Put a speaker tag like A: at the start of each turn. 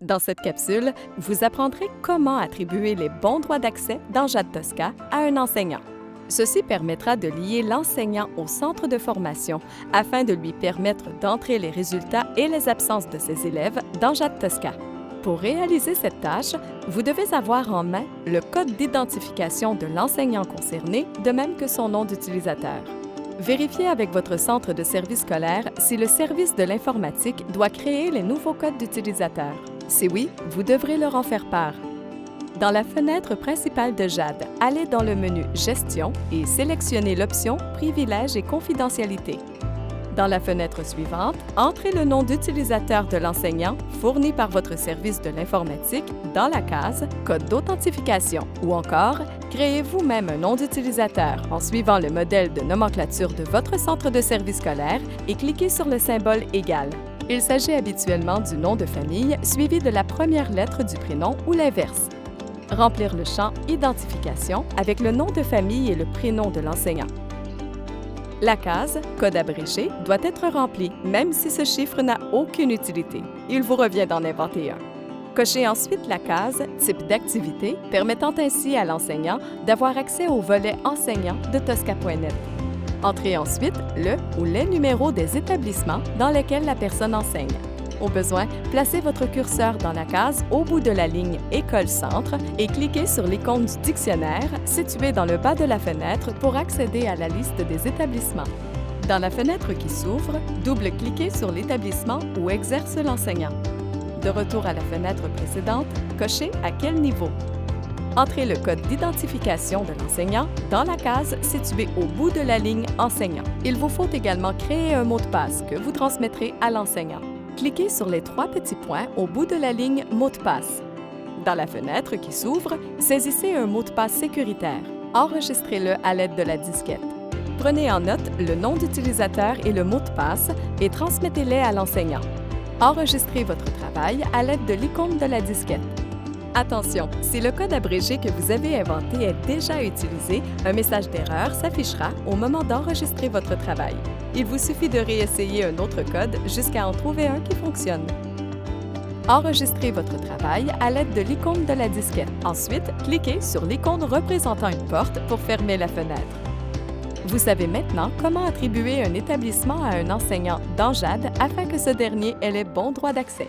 A: Dans cette capsule, vous apprendrez comment attribuer les bons droits d'accès dans JAD Tosca à un enseignant. Ceci permettra de lier l'enseignant au centre de formation afin de lui permettre d'entrer les résultats et les absences de ses élèves dans JAD Tosca. Pour réaliser cette tâche, vous devez avoir en main le code d'identification de l'enseignant concerné, de même que son nom d'utilisateur. Vérifiez avec votre centre de service scolaire si le service de l'informatique doit créer les nouveaux codes d'utilisateur. Si oui, vous devrez leur en faire part. Dans la fenêtre principale de JAD, allez dans le menu Gestion et sélectionnez l'option Privilèges et confidentialité. Dans la fenêtre suivante, entrez le nom d'utilisateur de l'enseignant fourni par votre service de l'informatique dans la case Code d'authentification ou encore créez vous-même un nom d'utilisateur en suivant le modèle de nomenclature de votre centre de service scolaire et cliquez sur le symbole égal. Il s'agit habituellement du nom de famille suivi de la première lettre du prénom ou l'inverse. Remplir le champ Identification avec le nom de famille et le prénom de l'enseignant. La case « Code abrégé » doit être remplie, même si ce chiffre n'a aucune utilité. Il vous revient d'en inventer un. Cochez ensuite la case « Type d'activité » permettant ainsi à l'enseignant d'avoir accès au volet enseignant de Tosca.net. Entrez ensuite le ou les numéros des établissements dans lesquels la personne enseigne. Au besoin, placez votre curseur dans la case au bout de la ligne École-Centre et cliquez sur l'icône du dictionnaire située dans le bas de la fenêtre pour accéder à la liste des établissements. Dans la fenêtre qui s'ouvre, double-cliquez sur l'établissement où exerce l'enseignant. De retour à la fenêtre précédente, cochez à quel niveau. Entrez le code d'identification de l'enseignant dans la case située au bout de la ligne Enseignant. Il vous faut également créer un mot de passe que vous transmettrez à l'enseignant. Cliquez sur les trois petits points au bout de la ligne Mot de passe. Dans la fenêtre qui s'ouvre, saisissez un mot de passe sécuritaire. Enregistrez-le à l'aide de la disquette. Prenez en note le nom d'utilisateur et le mot de passe et transmettez-les à l'enseignant. Enregistrez votre travail à l'aide de l'icône de la disquette. Attention, si le code abrégé que vous avez inventé est déjà utilisé, un message d'erreur s'affichera au moment d'enregistrer votre travail. Il vous suffit de réessayer un autre code jusqu'à en trouver un qui fonctionne. Enregistrez votre travail à l'aide de l'icône de la disquette. Ensuite, cliquez sur l'icône représentant une porte pour fermer la fenêtre. Vous savez maintenant comment attribuer un établissement à un enseignant dans JAD afin que ce dernier ait les bons droits d'accès.